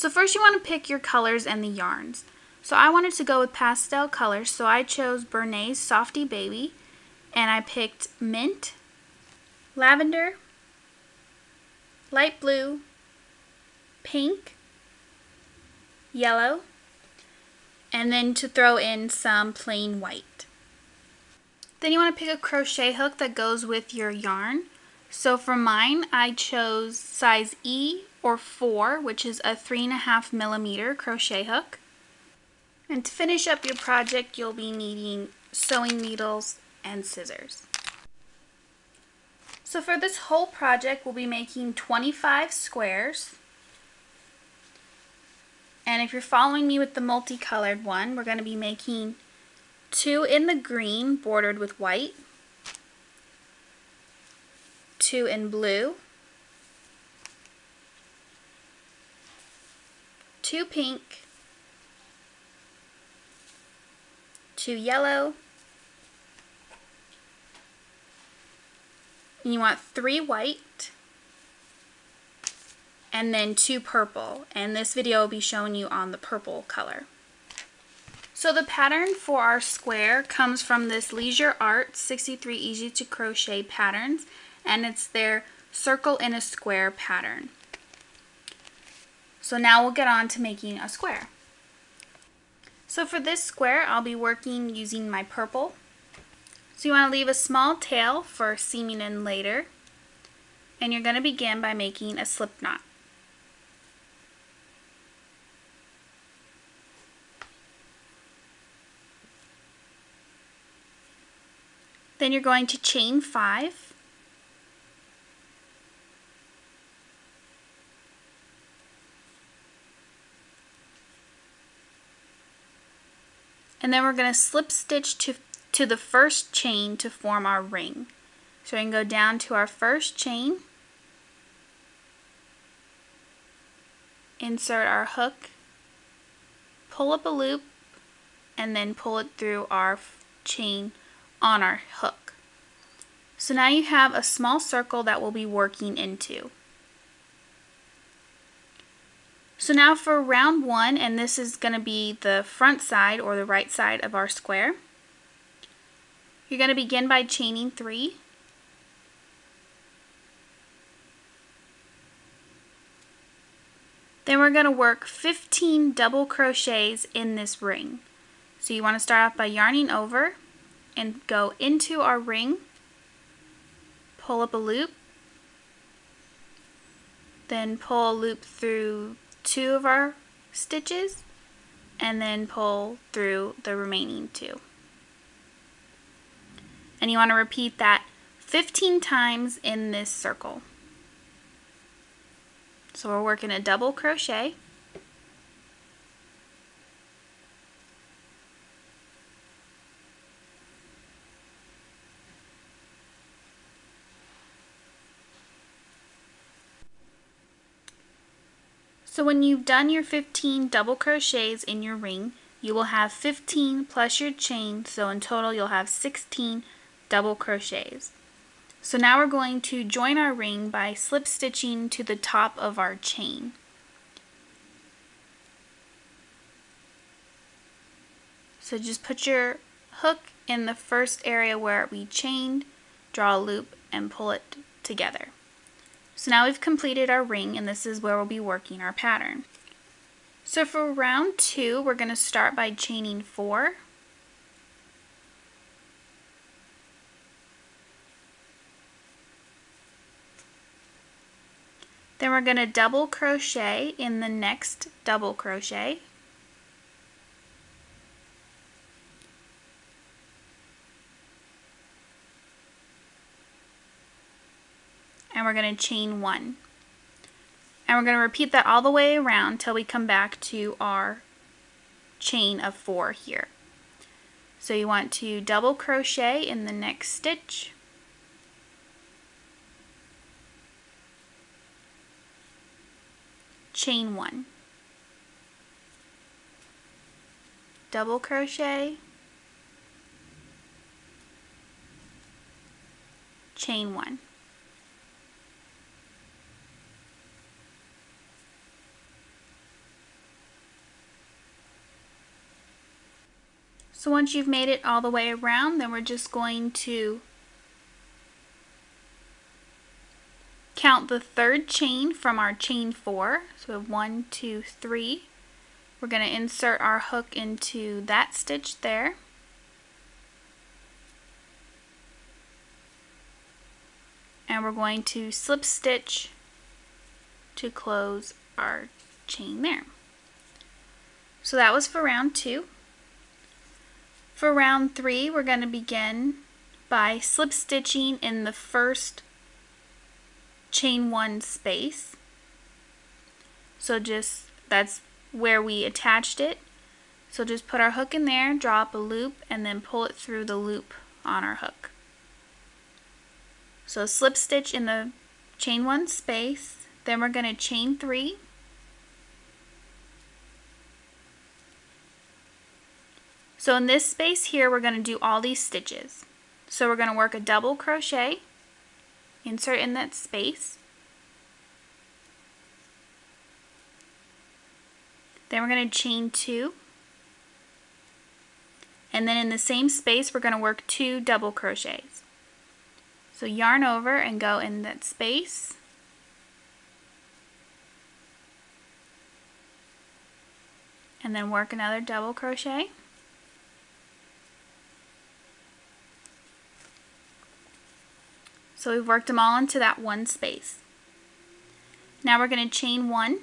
So first you want to pick your colors and the yarns. So I wanted to go with pastel colors, so I chose Bernat's Softy Baby, and I picked mint, lavender, light blue, pink, yellow, and then to throw in some plain white. Then you want to pick a crochet hook that goes with your yarn. So for mine, I chose size E or 4, which is a 3.5 millimeter crochet hook. And to finish up your project, you'll be needing sewing needles and scissors. So for this whole project, we'll be making 25 squares. And if you're following me with the multicolored one, we're going to be making 2 in the green bordered with white, 2 in blue, 2 pink, 2 yellow, and you want 3 white, and then 2 purple, and this video will be showing you on the purple color. So the pattern for our square comes from this Leisure Art 63 Easy to Crochet patterns, and it's their circle in a square pattern. So now we'll get on to making a square. So for this square, I'll be working using my purple. So you want to leave a small tail for seaming in later, and you're going to begin by making a slip knot. Then you're going to chain 5. And then we're going to slip stitch to the first chain to form our ring. So we can go down to our first chain, insert our hook, pull up a loop, and then pull it through our chain on our hook. So now you have a small circle that we'll be working into. So now for round 1, and this is going to be the front side or the right side of our square, you're going to begin by chaining 3. Then we're going to work 15 double crochets in this ring. So you want to start off by yarning over and go into our ring, pull up a loop, then pull a loop through 2 of our stitches, and then pull through the remaining 2. And you want to repeat that 15 times in this circle. So we're working a double crochet, so when you've done your 15 double crochets in your ring, you will have 15 plus your chain, so in total you'll have 16 double crochets. So now we're going to join our ring by slip stitching to the top of our chain. So just put your hook in the first area where we chained, draw a loop, and pull it together. So now we've completed our ring, and this is where we'll be working our pattern. So for round 2, we're going to start by chaining 4. Then we're going to double crochet in the next double crochet. And we're going to chain 1. And we're going to repeat that all the way around till we come back to our chain of 4 here. So you want to double crochet in the next stitch. Chain 1. Double crochet. Chain 1. So once you've made it all the way around, then we're just going to count the third chain from our chain 4. So we have 1, 2, 3. We're going to insert our hook into that stitch there. And we're going to slip stitch to close our chain there. So that was for round 2. For round 3, we're going to begin by slip stitching in the first chain 1 space. So that's where we attached it. So just put our hook in there, draw up a loop, and then pull it through the loop on our hook. So slip stitch in the chain 1 space, then we're going to chain 3. So in this space here, we're going to do all these stitches. So we're going to work a double crochet, insert in that space. Then we're going to chain 2. And then in the same space, we're going to work 2 double crochets. So yarn over and go in that space. And then work another double crochet. So we've worked them all into that one space. Now we're going to chain 1.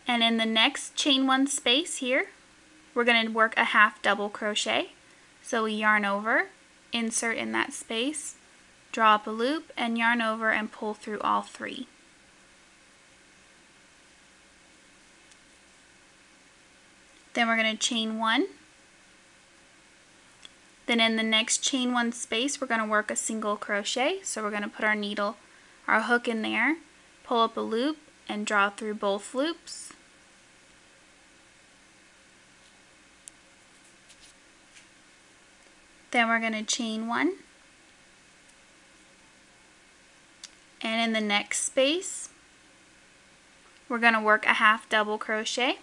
And in the next chain 1 space here, we're going to work a half double crochet. So we yarn over, insert in that space, draw up a loop, and yarn over and pull through all 3. Then we're going to chain 1. Then in the next chain 1 space, we're going to work a single crochet. So we're going to put our needle, our hook in there, pull up a loop, and draw through both loops. Then we're going to chain 1. And in the next space, we're going to work a half double crochet.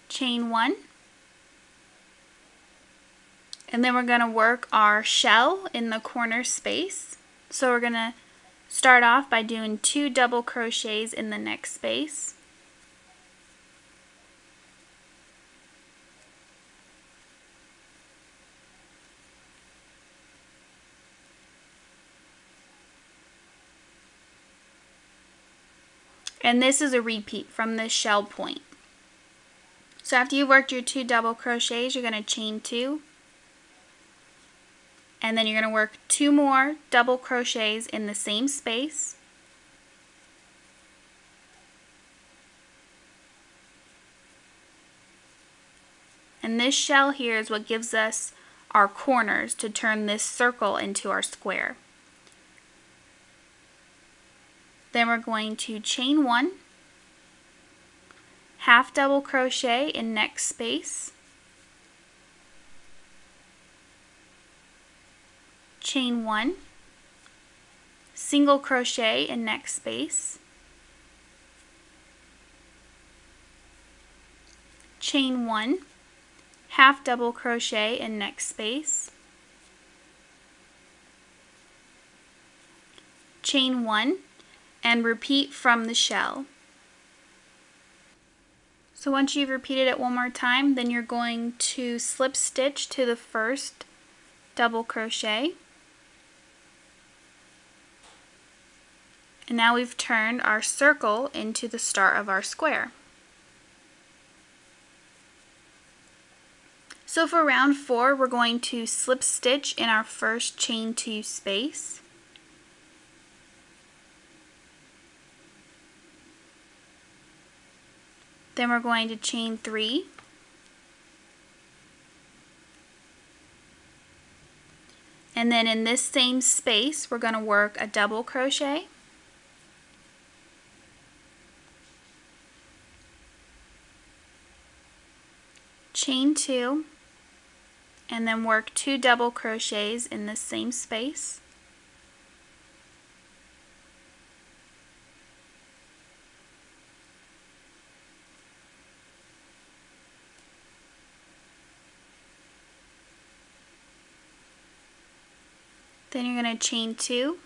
Chain 1. And then we're going to work our shell in the corner space. So we're going to start off by doing 2 double crochets in the next space. And this is a repeat from this shell point. So after you've worked your 2 double crochets, you're going to chain 2. And then you're going to work 2 more double crochets in the same space. And this shell here is what gives us our corners to turn this circle into our square. Then we're going to chain 1, half double crochet in next space, chain 1, single crochet in next space, chain 1, half double crochet in next space, chain 1, and repeat from the shell. So once you've repeated it one more time, then you're going to slip stitch to the first double crochet. And now we've turned our circle into the start of our square. So for round 4, we're going to slip stitch in our first chain 2 space. Then we're going to chain 3. And then in this same space, we're going to work a double crochet. Chain 2, and then work 2 double crochets in the same space. Then you're going to chain 2.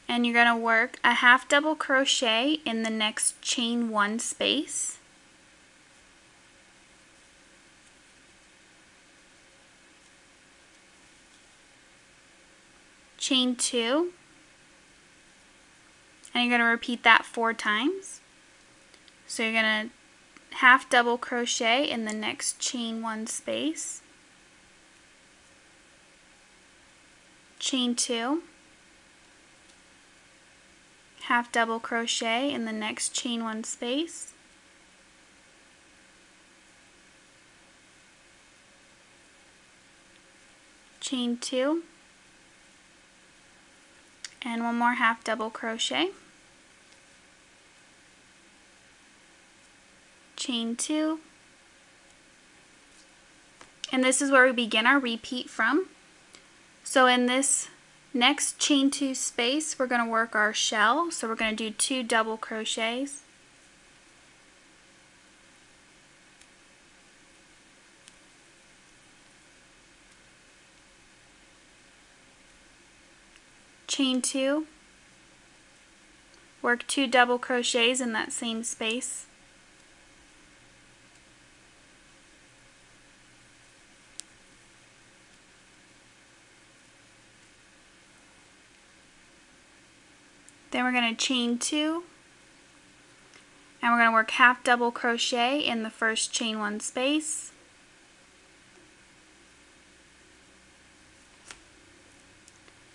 And you're going to work a half double crochet in the next chain 1 space. Chain 2. And you're going to repeat that 4 times. So you're going to half double crochet in the next chain 1 space. Chain 2. Half double crochet in the next chain 1 space. Chain 2. And one more half double crochet. Chain 2. And this is where we begin our repeat from. So in this next chain 2 space, we're going to work our shell. So we're going to do 2 double crochets. Chain 2. Work 2 double crochets in that same space. Then we're going to chain 2, and we're going to work half double crochet in the first chain 1 space.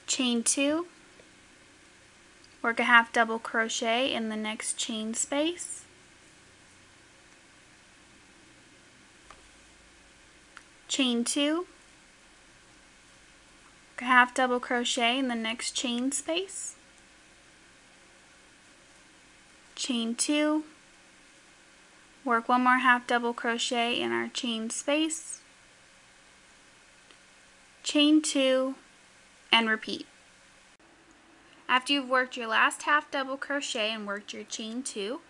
Chain 2, work a half double crochet in the next chain space. Chain 2, work a half double crochet in the next chain space. Chain 2, work one more half double crochet in our chain space, chain 2, and repeat. After you've worked your last half double crochet and worked your chain 2,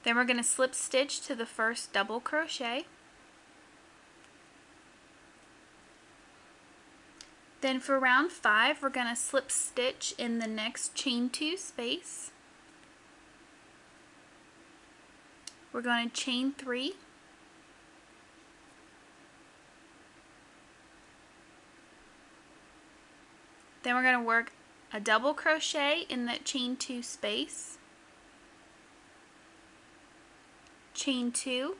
then we're going to slip stitch to the first double crochet. Then for round 5, we're going to slip stitch in the next chain 2 space. We're going to chain 3, then we're going to work a double crochet in that chain 2 space, chain 2,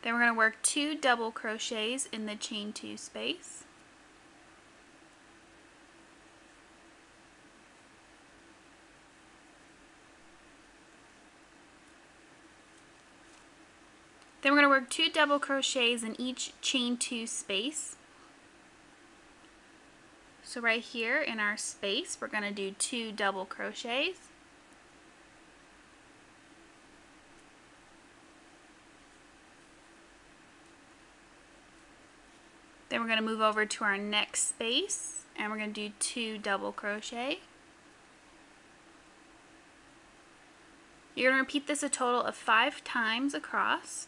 then we're going to work 2 double crochets in the chain 2 space, then we're going to work 2 double crochets in each chain 2 space. So right here in our space, we're going to do 2 double crochets. Then we're going to move over to our next space, and we're going to do 2 double crochet. You're going to repeat this a total of 5 times across.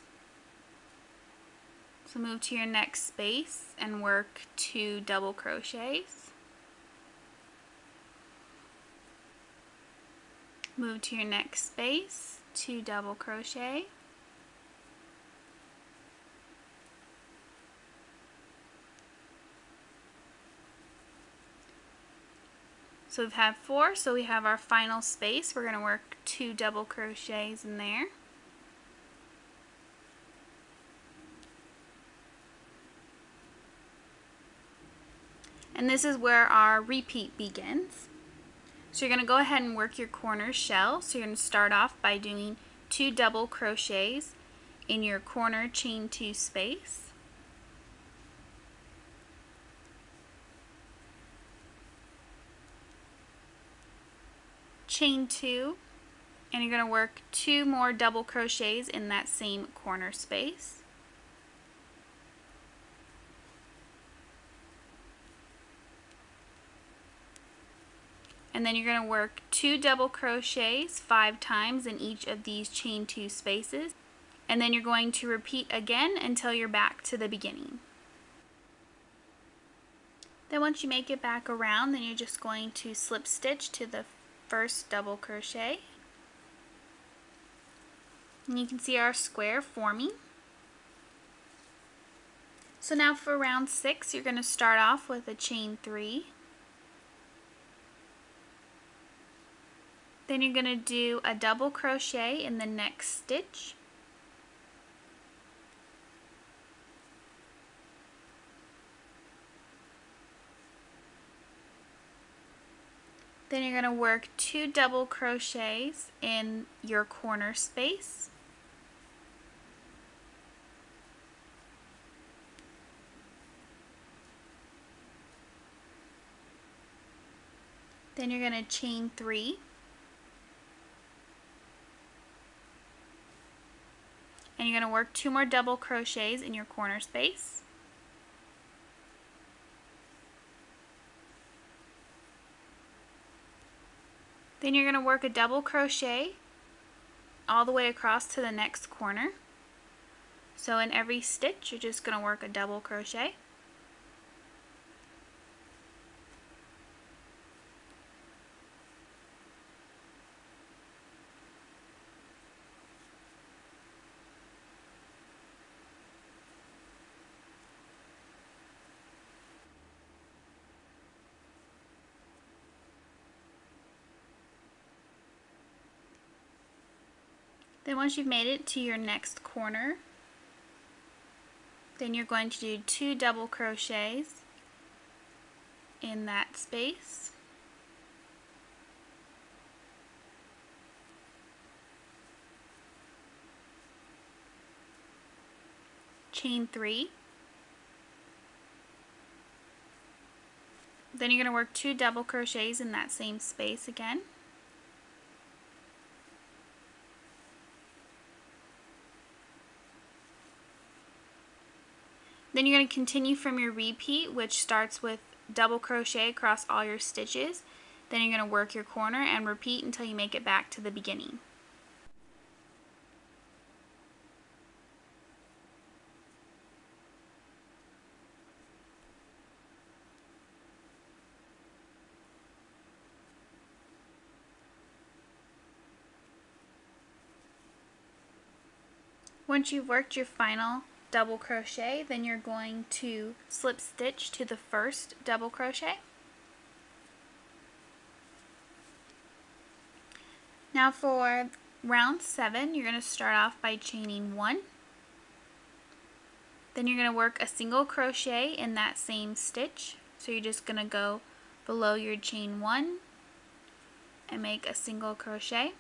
So move to your next space and work 2 double crochets. Move to your next space, 2 double crochet. So we've had 4, so we have our final space. We're going to work 2 double crochets in there. And this is where our repeat begins. So you're going to go ahead and work your corner shell. So you're going to start off by doing 2 double crochets in your corner chain 2 space. Chain 2, and you're going to work 2 more double crochets in that same corner space. And then you're going to work 2 double crochets 5 times in each of these chain 2 spaces. and then you're going to repeat again until you're back to the beginning. Then once you make it back around, then you're just going to slip stitch to the first double crochet. And you can see our square forming. So now for round 6, you're going to start off with a chain 3. Then you're going to do a double crochet in the next stitch. Then you're going to work 2 double crochets in your corner space. Then you're going to chain 3. And you're going to work 2 more double crochets in your corner space. Then you're going to work a double crochet all the way across to the next corner. So in every stitch, you're just going to work a double crochet. Then once you've made it to your next corner, then you're going to do 2 double crochets in that space. Chain 3. Then you're going to work 2 double crochets in that same space again. Then you're going to continue from your repeat, which starts with double crochet across all your stitches. Then you're going to work your corner and repeat until you make it back to the beginning. Once you've worked your final double crochet, then you're going to slip stitch to the first double crochet. Now for round 7, you're going to start off by chaining 1. Then you're going to work a single crochet in that same stitch. So you're just going to go below your chain 1 and make a single crochet.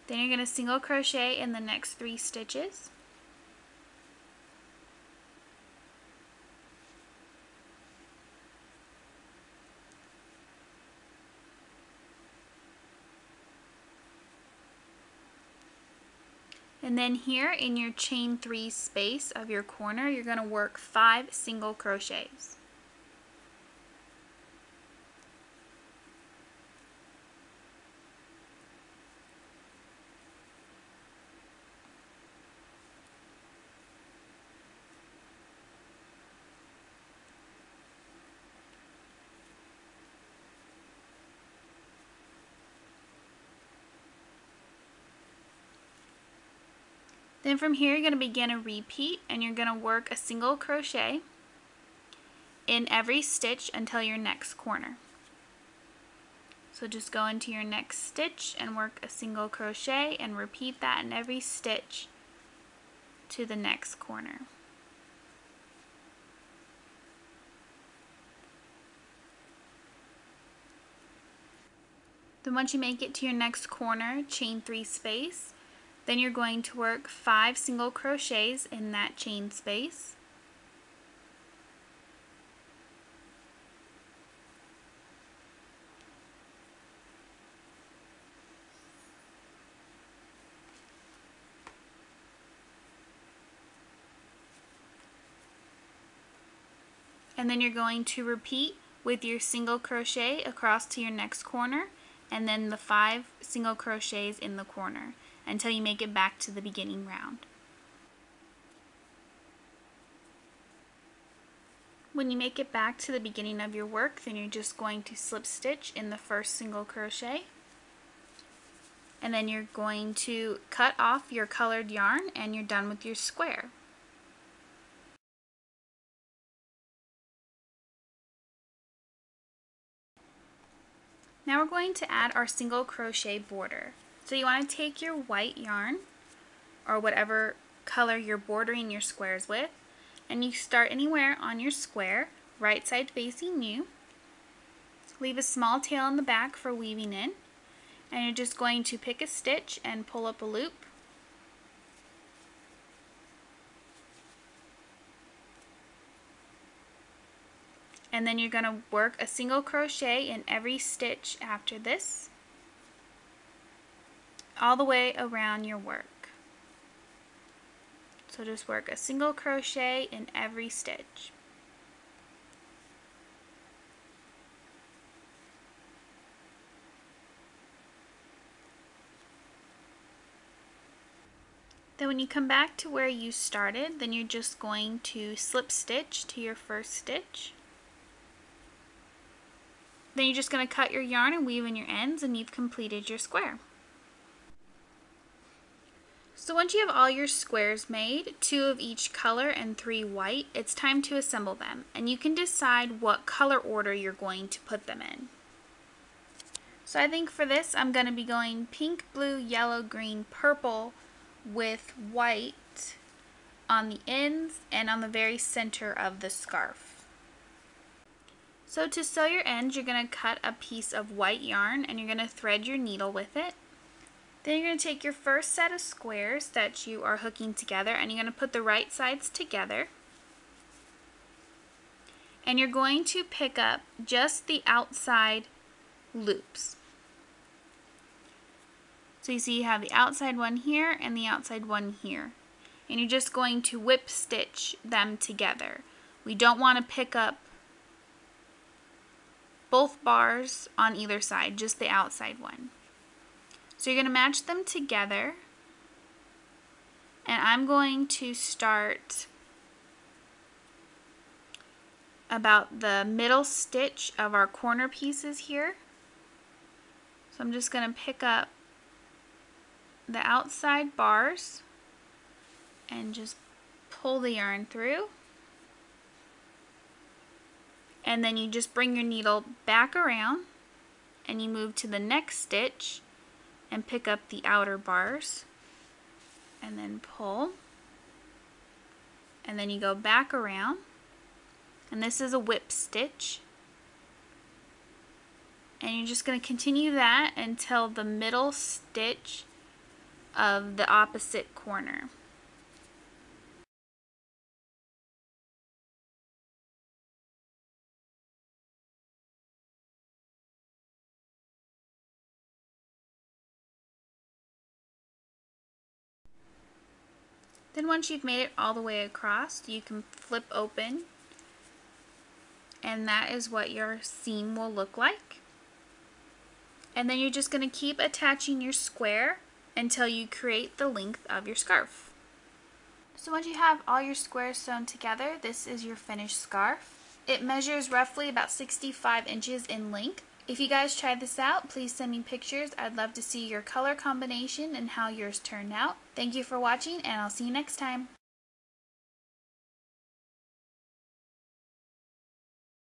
Then you're going to single crochet in the next 3 stitches. And then here in your chain 3 space of your corner, you're going to work 5 single crochets. Then from here you're going to begin a repeat, and you're going to work a single crochet in every stitch until your next corner. So just go into your next stitch and work a single crochet and repeat that in every stitch to the next corner. Then once you make it to your next corner, chain 3 space. Then you're going to work 5 single crochets in that chain space. And then you're going to repeat with your single crochet across to your next corner, and then the 5 single crochets in the corner. until you make it back to the beginning round. When you make it back to the beginning of your work, then you're just going to slip stitch in the first single crochet, and then you're going to cut off your colored yarn and you're done with your square. Now we're going to add our single crochet border. So you want to take your white yarn or whatever color you're bordering your squares with, and you start anywhere on your square, right side facing you. Leave a small tail in the back for weaving in, and you're just going to pick a stitch and pull up a loop. And then you're going to work a single crochet in every stitch after this, all the way around your work. So just work a single crochet in every stitch. Then when you come back to where you started, then you're just going to slip stitch to your first stitch. Then you're just going to cut your yarn and weave in your ends, and you've completed your square. So once you have all your squares made, 2 of each color and 3 white, it's time to assemble them, and you can decide what color order you're going to put them in. So I think for this I'm going to be going pink, blue, yellow, green, purple with white on the ends and on the very center of the scarf. So to sew your ends, you're going to cut a piece of white yarn and you're going to thread your needle with it. Then you're going to take your first set of squares that you are hooking together and you're going to put the right sides together. And you're going to pick up just the outside loops. So you see you have the outside one here and the outside one here. And you're just going to whip stitch them together. We don't want to pick up both bars on either side, just the outside one. So you're going to match them together, and I'm going to start about the middle stitch of our corner pieces here. So I'm just going to pick up the outside bars and just pull the yarn through. And then you just bring your needle back around and you move to the next stitch and pick up the outer bars and then pull, and then you go back around, and this is a whip stitch, and you're just going to continue that until the middle stitch of the opposite corner. Then once you've made it all the way across, you can flip open, and that is what your seam will look like. And then you're just going to keep attaching your square until you create the length of your scarf. So once you have all your squares sewn together, this is your finished scarf. It measures roughly about 65 inches in length. If you guys tried this out, please send me pictures. I'd love to see your color combination and how yours turned out. Thank you for watching, and I'll see you next time.